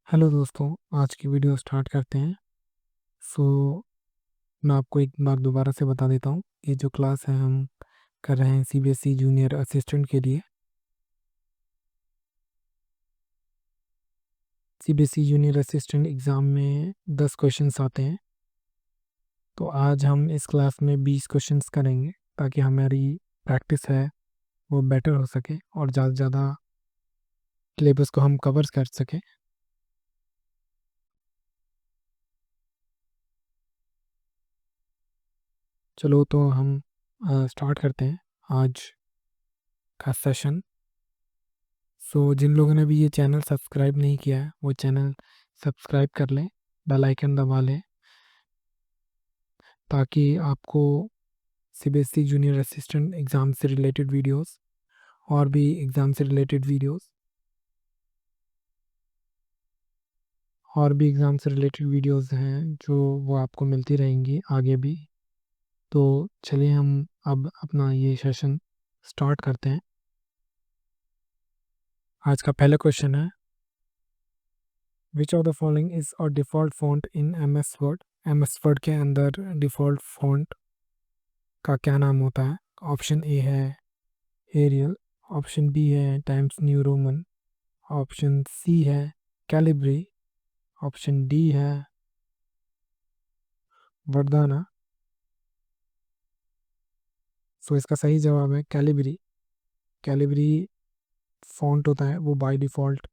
Hello दोस्तों। आज की वीडियो स्टार्ट करते हैं। सो मैं आपको एक बार दोबारा से बता देता हूँ। ये जो क्लास है हम कर रहे हैं सीबीएसई जूनियर असिस्टेंट के लिए। सीबीएसई जूनियर असिस्टेंट एग्ज़ाम में 10 क्वेश्चंस आते हैं। तो आज हम इस क्लास में 20 क्वेश्चंस करेंगे ताकि हमारी प्रैक्टिस है वो बेटर हो सके और ज़्यादा से ज़्यादा सिलेबस को हम कवर कर सकें। चलो तो हम स्टार्ट करते हैं आज का सेशन। जिन लोगों ने भी ये चैनल सब्सक्राइब नहीं किया है वो चैनल सब्सक्राइब कर लें, बेल आइकन दबा लें ताकि आपको सीबीएसई जूनियर असिस्टेंट एग्ज़ाम से रिलेटेड वीडियोस और भी एग्ज़ाम से रिलेटेड वीडियोस हैं जो वो आपको मिलती रहेंगी आगे भी। तो चलिए हम अब अपना ये सेशन स्टार्ट करते हैं। आज का पहला क्वेश्चन है, विच of the following is a default font in MS word. MS word के अंदर डिफ़ॉल्ट फॉन्ट का क्या नाम होता है? ऑप्शन ए है एरियल, ऑप्शन बी है Times New Roman, option C है कैलिब्री, ऑप्शन डी है वर्दाना। इसका सही जवाब है कैलिब्री। कैलिब्री फॉन्ट होता है वो बाय डिफ़ॉल्ट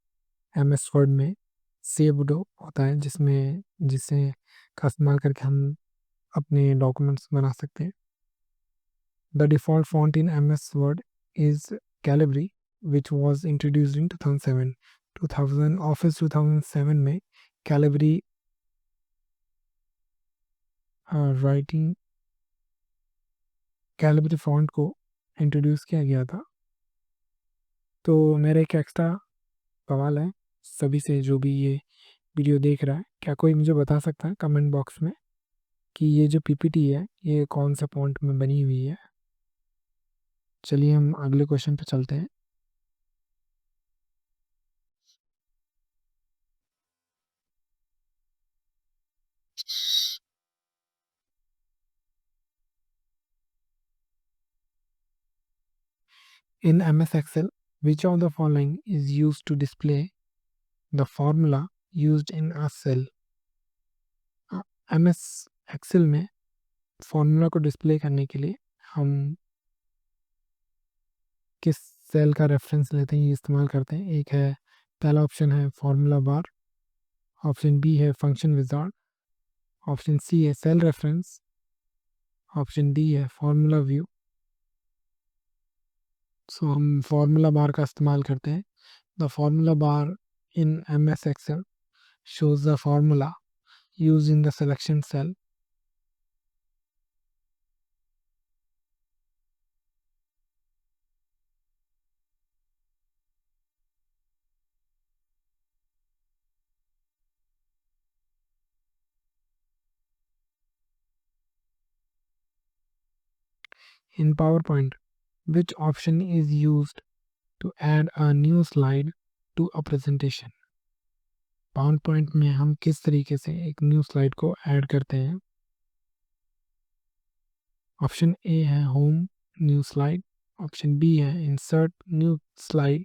एमएस वर्ड में सेव्ड होता है, जिसे का इस्तेमाल करके हम अपने डॉक्यूमेंट्स बना सकते हैं। The default font in MS word is Calibri which was introduced in 2007। 2000 office 2007 में कैलिब्री राइटिंग कैलिब्री फॉन्ट को इंट्रोड्यूस किया गया था। तो मेरा एक एक्स्ट्रा सवाल है सभी से जो भी ये वीडियो देख रहा है, क्या कोई मुझे बता सकता है कमेंट बॉक्स में कि ये जो पीपीटी है ये कौन सा फॉन्ट में बनी हुई है? चलिए हम अगले क्वेश्चन पे चलते हैं। In MS Excel, which of the following is used to display the formula used in a cell? MS Excel में फॉर्मूला को डिस्प्ले करने के लिए हम किस सेल का रेफरेंस लेते हैं, ये इस्तेमाल करते हैं? एक है, पहला ऑप्शन है फॉर्मूला बार, ऑप्शन बी है फंक्शन विजार्ड, ऑप्शन सी है सेल रेफरेंस, ऑप्शन डी है फॉर्मूला व्यू। हम फॉर्मूला बार का इस्तेमाल करते हैं। The formula bar in MS Excel shows the formula used in the selection cell. In PowerPoint, which option is used to add a new slide to a presentation? PowerPoint में हम किस तरीके से एक न्यू स्लाइड को add करते हैं? Option A है home new slide, option B है insert new slide,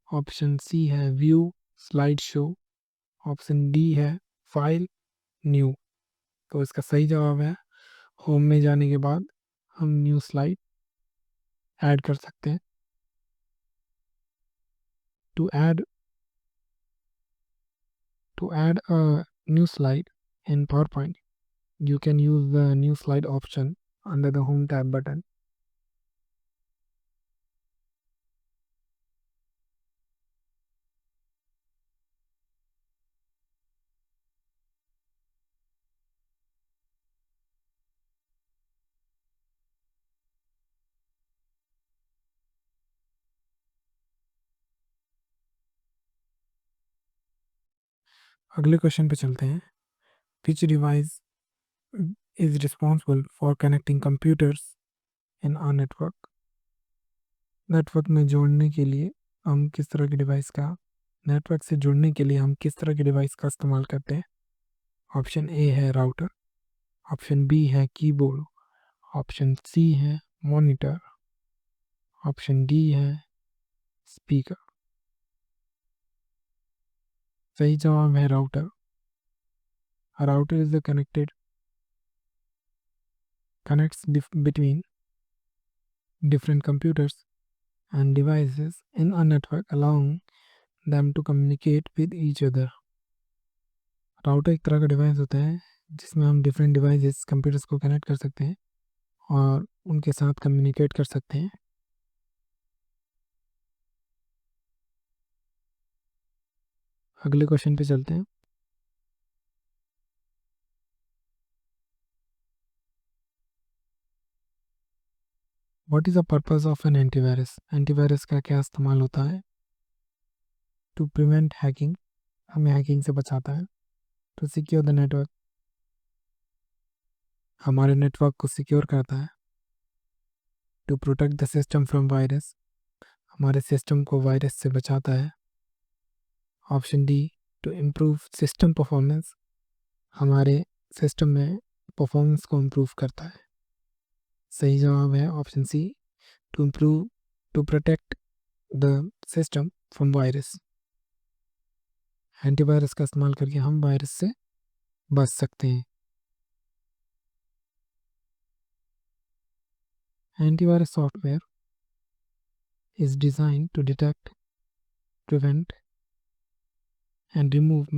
option C है view slide show, option D है फाइल न्यू। तो इसका सही जवाब है होम में जाने के बाद हम न्यू स्लाइड ऐड कर सकते हैं। To add a new slide in PowerPoint, you can use the new slide option under the home tab button. अगले क्वेश्चन पे चलते हैं। Which device is responsible for connecting computers in a network? Network में जोड़ने के लिए हम किस तरह के डिवाइस का नेटवर्क से जुड़ने के लिए हम किस तरह के डिवाइस का इस्तेमाल करते हैं? ऑप्शन ए है राउटर, ऑप्शन बी है कीबोर्ड, ऑप्शन सी है मॉनिटर, ऑप्शन डी है स्पीकर। सही जवाब है router. A router is the connects between different computers and devices in a network, allowing them to communicate with each other. Router एक तरह का device होता है जिसमें हम डिफरेंट डिवाइसेस कंप्यूटर्स को कनेक्ट कर सकते हैं और उनके साथ कम्युनिकेट कर सकते हैं। अगले क्वेश्चन पे चलते हैं। What is the purpose of an antivirus? Antivirus का क्या इस्तेमाल होता है? टू प्रिवेंट हैकिंग, हमें हैकिंग से बचाता है। टू सिक्योर द नेटवर्क, हमारे नेटवर्क को सिक्योर करता है। To protect the system from virus, हमारे सिस्टम को वायरस से बचाता है। Option D, to improve system performance, हमारे सिस्टम में परफॉर्मेंस को इम्प्रूव करता है। सही जवाब है option C, to improve to protect the system from virus. Antivirus का इस्तेमाल करके हम वायरस से बच सकते हैं। Antivirus software is designed to detect, prevent, and remove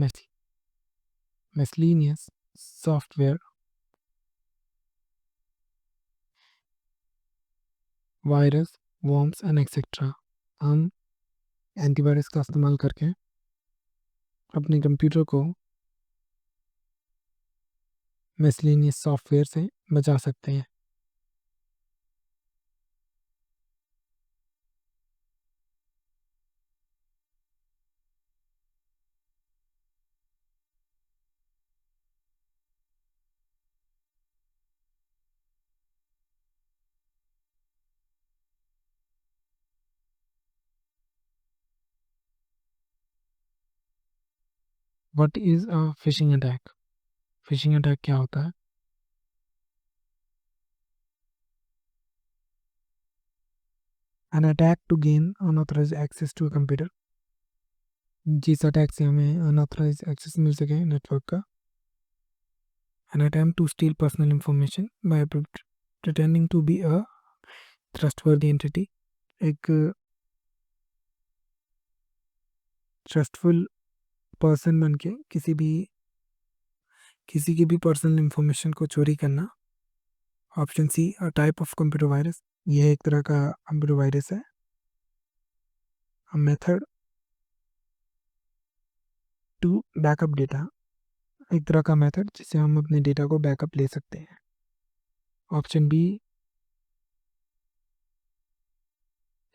miscellaneous software, virus, worms and etc. हम एंटीवायरस का इस्तेमाल करके अपने कंप्यूटर को मिसलेनियस सॉफ्टवेयर से बचा सकते हैं। What is a phishing attack? Phishing attack क्या होता है? An attack to gain unauthorised access to a computer, जिस अटैक से हमें अनऑथराइज्ड एक्सेस मिल सके नेटवर्क का। An attempt to steal personal information by pretending to be a trustworthy entity, एक ट्रस्टफुल पर्सन बन के किसी की भी पर्सनल इंफॉर्मेशन को चोरी करना। Option C, a type of computer virus, यह एक तरह का कंप्यूटर वायरस है। A method to backup data, एक तरह का मेथड जिससे हम अपने डेटा को बैकअप ले सकते हैं। Option B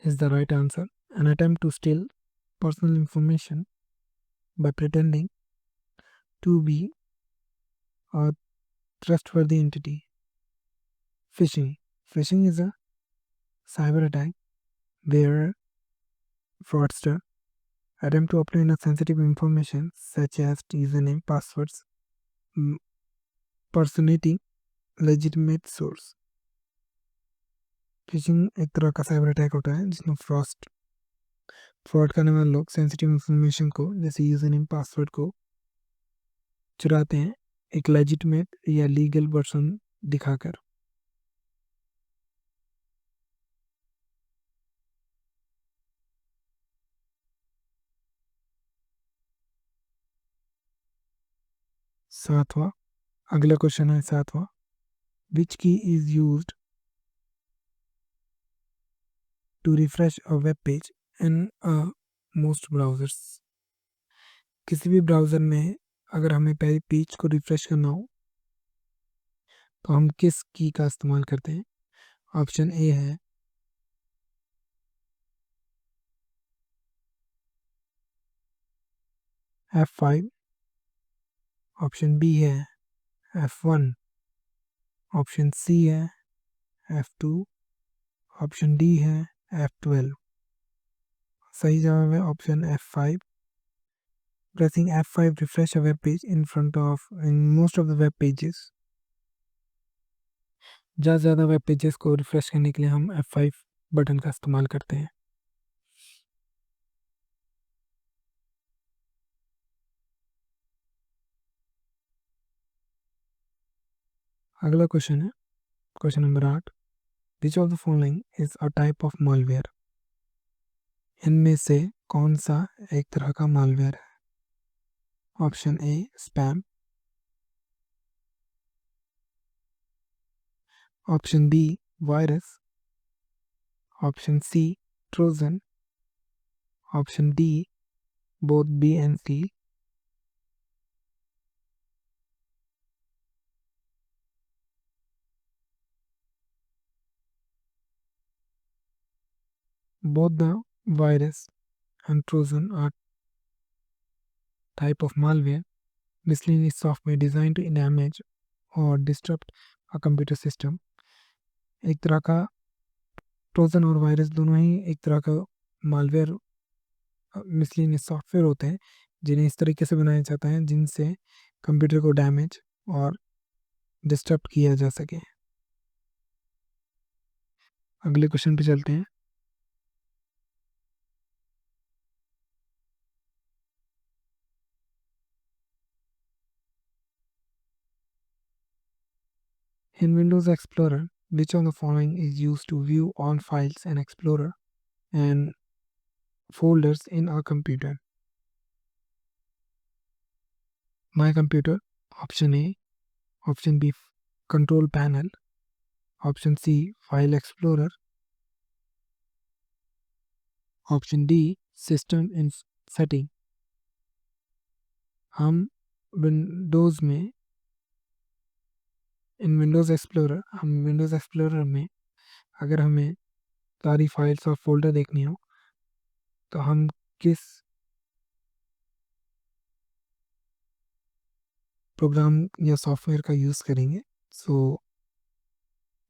is the right answer. An attempt to steal personal information by pretending to be a trustworthy entity. Phishing. Phishing is a cyber attack where fraudster attempt to obtain a sensitive information such as username, passwords, personating legitimate source. Fishing एक तरह का cyber attack होता है जिसमें fraud करने वाले लोग sensitive information को जैसे यूजर नेम पासवर्ड को चुराते हैं एक लेजिटिमेट या लीगल पर्सन दिखाकर। सातवां, अगला क्वेश्चन है सातवां, which key is used to refresh a web page in most browsers? किसी भी ब्राउज़र में अगर हमें पेज को रिफ्रेश करना हो तो हम किस की का इस्तेमाल करते हैं? ऑप्शन ए है F5, ऑप्शन बी है F1, ऑप्शन सी है F2, ऑप्शन डी है F12। सही जवाब है option F5। Pressing F5 refresh a web page in most of the web pages. ज़्यादा वेब पेजेस को रिफ्रेश करने के लिए हम F5 बटन का इस्तेमाल करते हैं। अगला क्वेश्चन है question number 8। Which of the following is a type of malware? इनमें से कौन सा एक तरह का मालवेयर है? Option A spam, option B virus, option C Trojan, option D both B and C. Both the virus and Trojan are type of malware, miscellaneous software designed to damage or disrupt a computer system। एक तरह का Trojan और virus दोनों ही एक तरह का malware miscellaneous software होते हैं जिन्हें इस तरीके से बनाया जाता है जिनसे कंप्यूटर को डैमेज और डिस्टर्ब किया जा सके। अगले क्वेश्चन पे चलते हैं। In Windows Explorer, which of the following is used to view all files in Explorer and folders in our computer? My computer, option A, option B, control panel, option C, file explorer, option D system in setting. हम Windows में Windows explorer में अगर हमें सारी files और folder देखनी हो तो हम किस प्रोग्राम या सॉफ्टवेयर का यूज़ करेंगे? So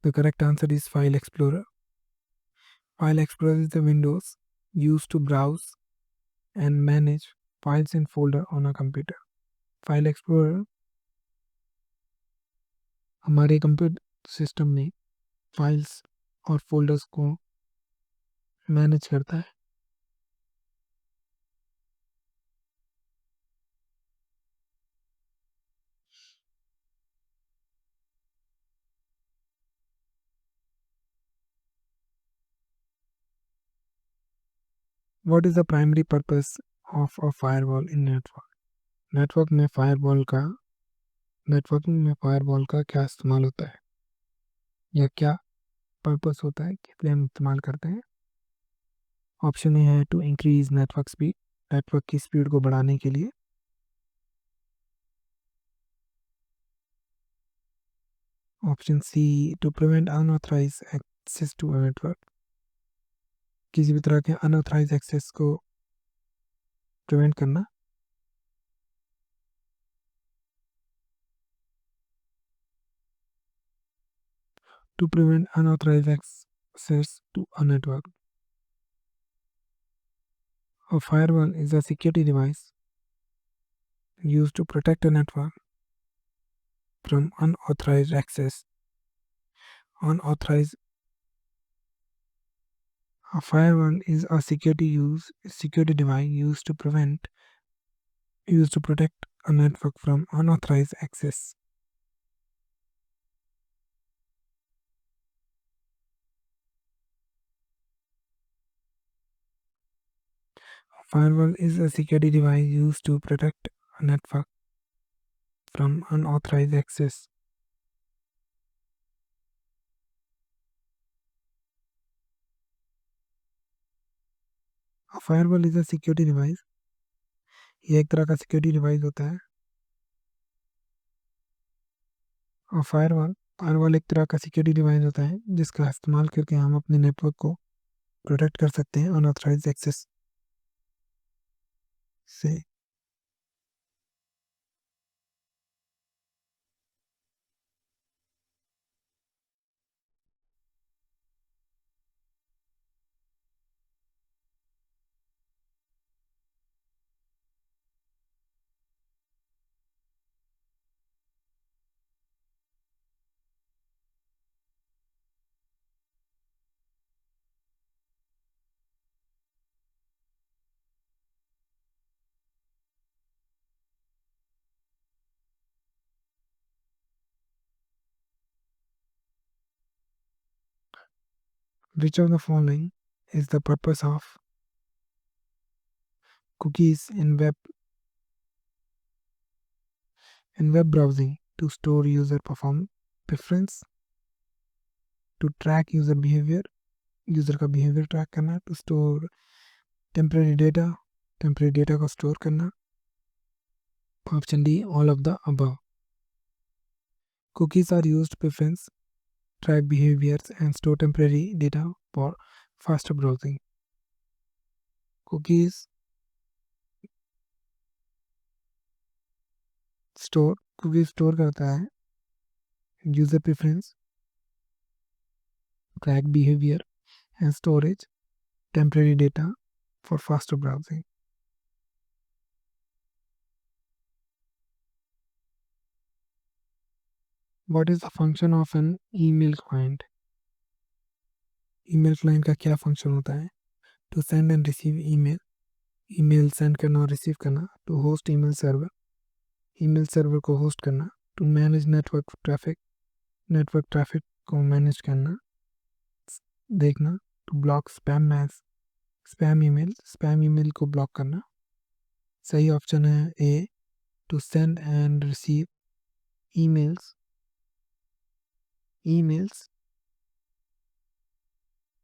the correct answer is file explorer. File explorer is the Windows use to browse and manage files in folder on a computer. File explorer हमारे कंप्यूटर सिस्टम में फाइल्स और folders को manage करता है। What is the primary purpose of a firewall in network? Networking में firewall का क्या इस्तेमाल होता है या क्या पर्पस होता है, किस लिए हम इस्तेमाल करते हैं? ऑप्शन ए है to increase network speed, network की स्पीड को बढ़ाने के लिए। Option C to prevent unauthorised access to a network, किसी भी तरह के अनऑथराइज एक्सेस को प्रिवेंट करना। To prevent unauthorised access to a network. A firewall is a security device used to protect a network from unauthorized access. Unauthorized A firewall is a security device used to protect a network from unauthorized access. A firewall is a security device used to protect a network from unauthorized access. A firewall is a security device. ये एक तरह का security device होता है। और firewall एक तरह का सिक्योरिटी डिवाइस होता है जिसका इस्तेमाल करके हम अपने नेटवर्क को प्रोटेक्ट कर सकते हैं अनऑथराइज्ड एक्सेस से। Which of the following is the purpose of cookies in web browsing? To store user perform preference, to track user behavior, user का बिहेवियर ट्रैक करना, टू स्टोर टेम्परेरी डेटा को store करना, option D all of the above. Cookies are used to preference, track behaviors and store temporary data for faster browsing. Cookies store करता है user preference, track behavior and storage temporary data for faster browsing. What is the function of an email client? Email client का क्या function होता है? To send and receive email send करना और receive करना, to host email server को host करना, to manage network traffic को मैनेज करना देखना, टू ब्लॉक स्पैम ईमेल को ब्लॉक करना. सही ऑप्शन है A, to send and receive emails.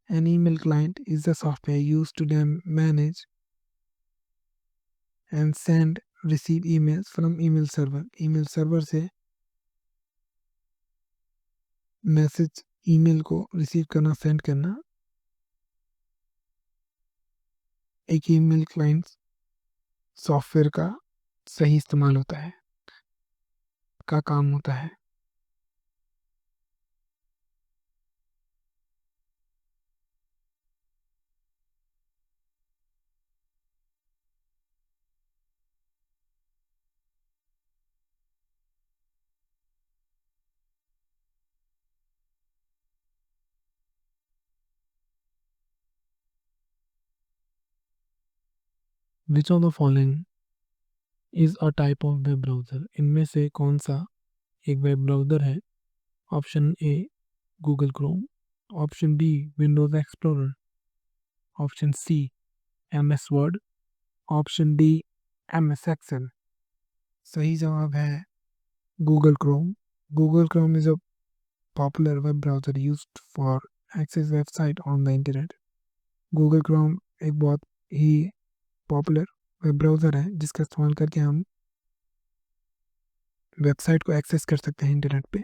An email client is the software used to manage and receive emails from email server. email server से message email को receive करना, send करना एक email client software का सही इस्तेमाल होता है, का काम होता है. Which of the following is a type of web browser? इनमें से कौन सा एक वेब ब्राउज़र है? Option A Google Chrome, option B Windows Explorer, option C MS Word, option D MS Excel. सही जवाब है Google Chrome. Google Chrome is a popular web browser used for access website on the internet. Google Chrome एक बहुत ही popular web browser है जिसका इस्तेमाल करके हम वेबसाइट को एक्सेस कर सकते हैं इंटरनेट पे.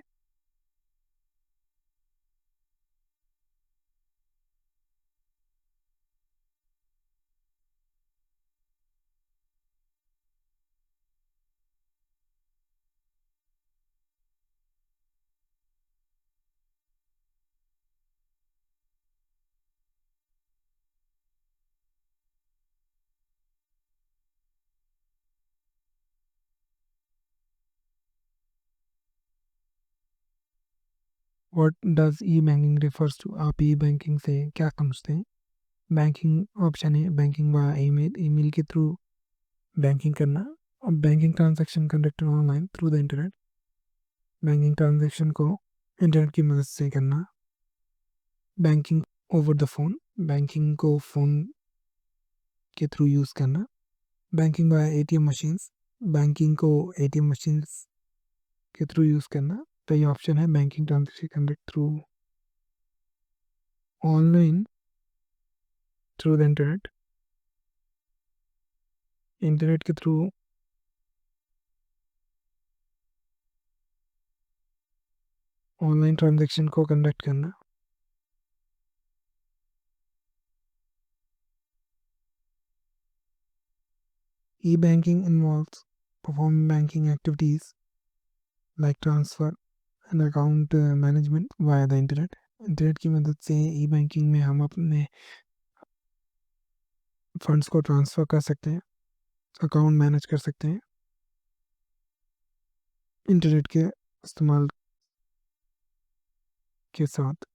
What does e banking refers to? आप ई बैंकिंग से क्या समझते हैं? बैंकिंग ऑप्शन है बैंकिंग वाया ईमेल के थ्रू बैंकिंग करना, और banking transaction conducted online through the internet. Banking transaction को इंटरनेट की मदद से करना. Banking over the phone, banking को फ़ोन के थ्रू यूज़ करना. Banking via ATM machines, banking को ATM मशीन्स के थ्रू यूज़ करना. तो ये ऑप्शन है banking transaction conduct through online through the internet के थ्रू ऑनलाइन ट्रांजैक्शन को कंडक्ट करना. E-banking involves performing banking activities like transfer and account management via the internet. Internet की मदद से ई बैंकिंग में हम अपने फंड्स को ट्रांसफ़र कर सकते हैं, अकाउंट मैनेज कर सकते हैं इंटरनेट के इस्तेमाल के साथ.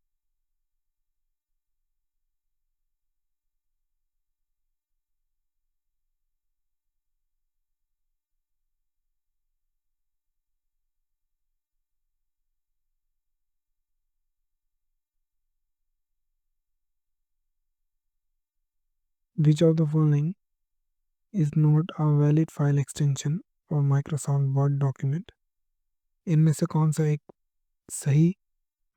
Which of the following is not a valid file extension for Microsoft Word document? इनमें से कौन सा एक सही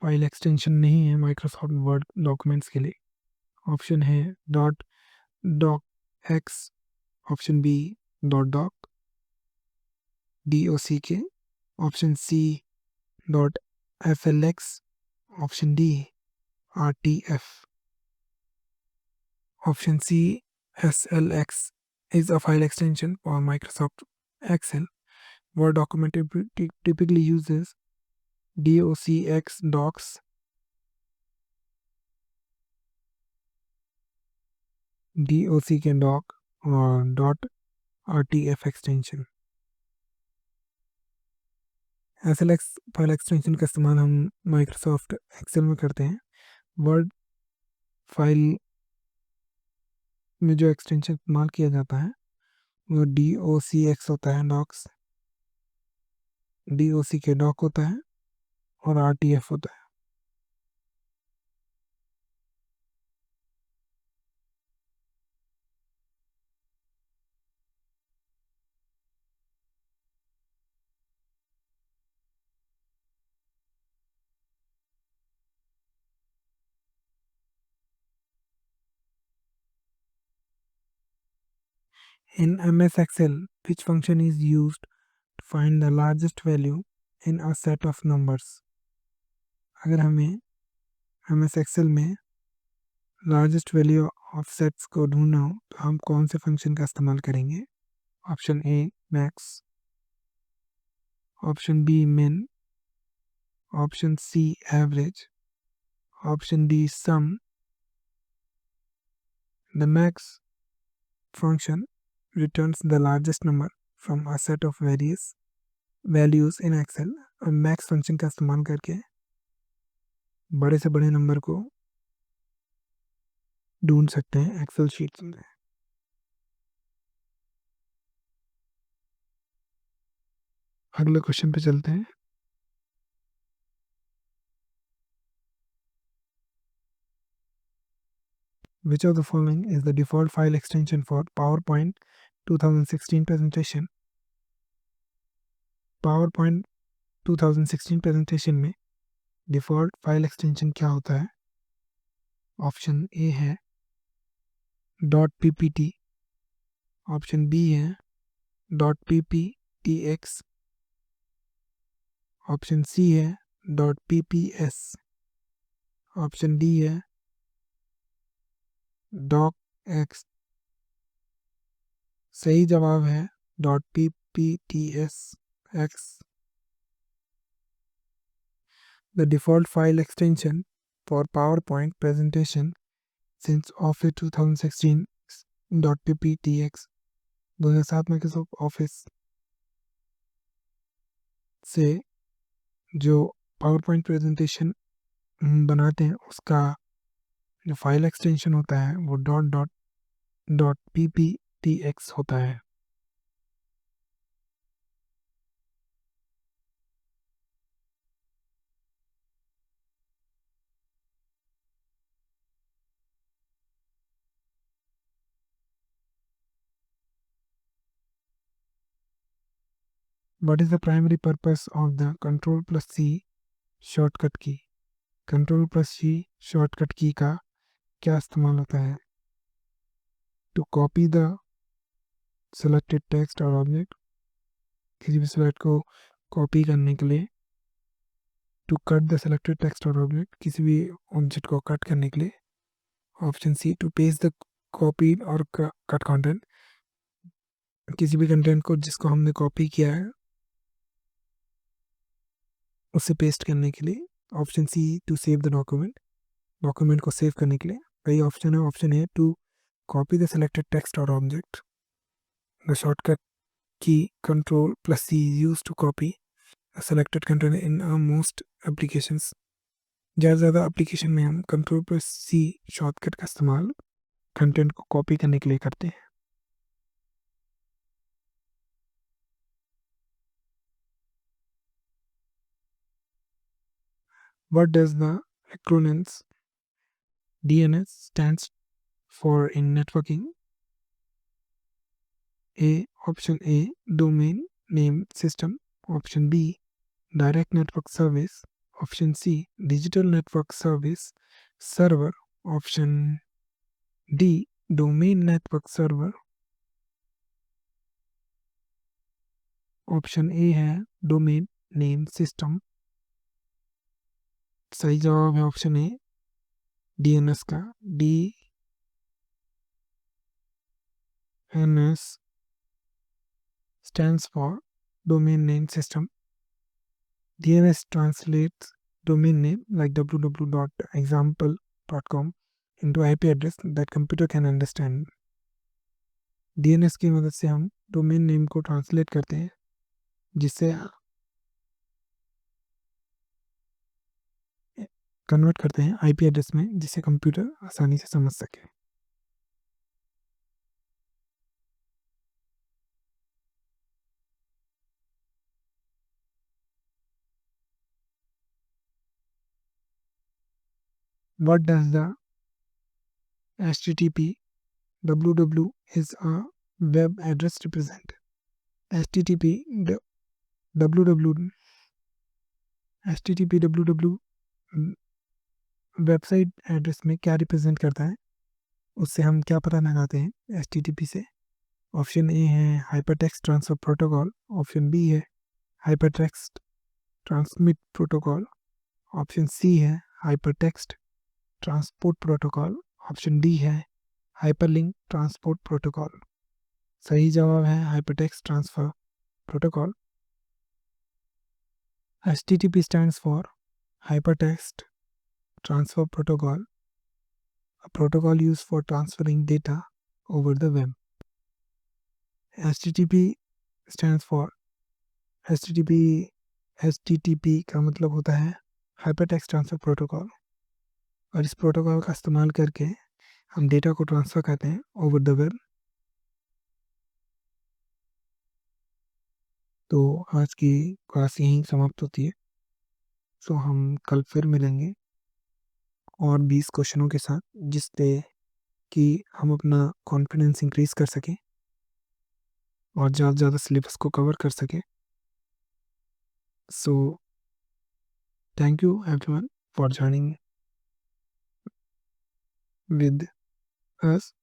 फाइल एक्सटेंशन नहीं है माइक्रोसॉफ्ट वर्ड डॉक्यूमेंट्स के लिए? ऑप्शन है dot doc x, option B dot doc DOCK, option C dot FLX, option D RTF. Option C, SLX is a file extension for Microsoft Excel. Word document typically uses DOCX docs, DOCK doc और dot RTF extension. SLX file extension का इस्तेमाल हम Microsoft Excel में करते हैं. Word file में जो extension इस्तेमाल किया जाता है वो DOCX होता है, डॉक्स, DOCK डॉक होता है और RTF होता है. In MS Excel, which function is used to find the largest value in a set of numbers? अगर हमें MS Excel में लार्जेस्ट वैल्यू ऑफ सेट्स को ढूंढना हो तो हम कौन से फंक्शन का इस्तेमाल करेंगे? Option A max, option B min, option C average, option D sum. The max function returns the largest number from a set of various values in Excel. और मैक्स फंक्शन का इस्तेमाल करके बड़े से बड़े नंबर को ढूंढ सकते हैं एक्सेल शीट्स में. अगले क्वेश्चन पे चलते हैं. Which of the following is the default file extension for PowerPoint 2016 presentation? PowerPoint 2016 presentation में डिफ़ॉल्ट फाइल एक्सटेंशन क्या होता है? ऑप्शन ए है डॉट PPT, ऑप्शन बी है डॉट PPTX, ऑप्शन सी है डॉट PPS, ऑप्शन डी है dock x. सही जवाब है dot PPTSX. The default file extension for PowerPoint presentation since Office 2016 is .pptx. 2007 Microsoft office से जो PowerPoint presentation बनाते हैं उसका जो फाइल एक्सटेंशन होता है वो डॉट डॉट डॉट PPTX होता है. What is the primary purpose of the Ctrl+C shortcut key? Ctrl+C shortcut key का क्या इस्तेमाल होता है? To copy the selected text or object, किसी भी सेलेक्ट को कॉपी करने के लिए. To cut the selected text और ऑब्जेक्ट, किसी भी ऑब्जेक्ट को कट करने के लिए. Option C to paste the copy और कट कंटेंट, किसी भी कंटेंट को जिसको हमने कॉपी किया है उसे पेस्ट करने के लिए. Option C to save the document, document को सेव करने के लिए. वही ऑप्शन है, option A to copy the selected text और object. The shortcut key Ctrl+C is used to copy a selected content in most applications. ज़्यादा application में हम Ctrl+C शॉर्टकट का इस्तेमाल कंटेंट को कॉपी करने के लिए करते हैं. What does the acronyms DNS stands for in networking. Option A, domain name system. Option B, direct network service. Option C, digital network service server. Option D, domain network server. Option A है domain name system. सही जवाब है option ए DNS का। DNS stands for domain name system. DNS translates domain name like www.example.com into IP address that computer can understand. DNS की मदद से हम domain name को ट्रांसलेट करते हैं जिससे कन्वर्ट करते हैं आईपी एड्रेस में जिसे कंप्यूटर आसानी से समझ सके। What does the HTTP www is a web address represent? HTTP www website address में क्या रिप्रेजेंट करता है, उससे हम क्या पता लगाते हैं HTTP से। ऑप्शन ए है hypertext transfer protocol. Option B है hypertext transmit protocol. Option C है hypertext transport protocol. Option D है हाइपरलिंक ट्रांसपोर्ट प्रोटोकॉल। सही जवाब है hypertext transfer protocol. HTTP stands for Hypertext Transfer Protocol, a protocol used for transferring data over the web. HTTP stands for HTTP का मतलब होता है Hypertext Transfer Protocol, और इस प्रोटोकॉल का इस्तेमाल करके हम डेटा को ट्रांसफ़र करते हैं ओवर द वेब। तो आज की क्लास यहीं समाप्त होती है। सो हम कल फिर मिलेंगे और 20 क्वेश्चनों के साथ, जिससे कि हम अपना कॉन्फिडेंस इंक्रीज कर सकें और ज़्यादा से ज़्यादा सिलेबस को कवर कर सकें। So thank you everyone for joining with us.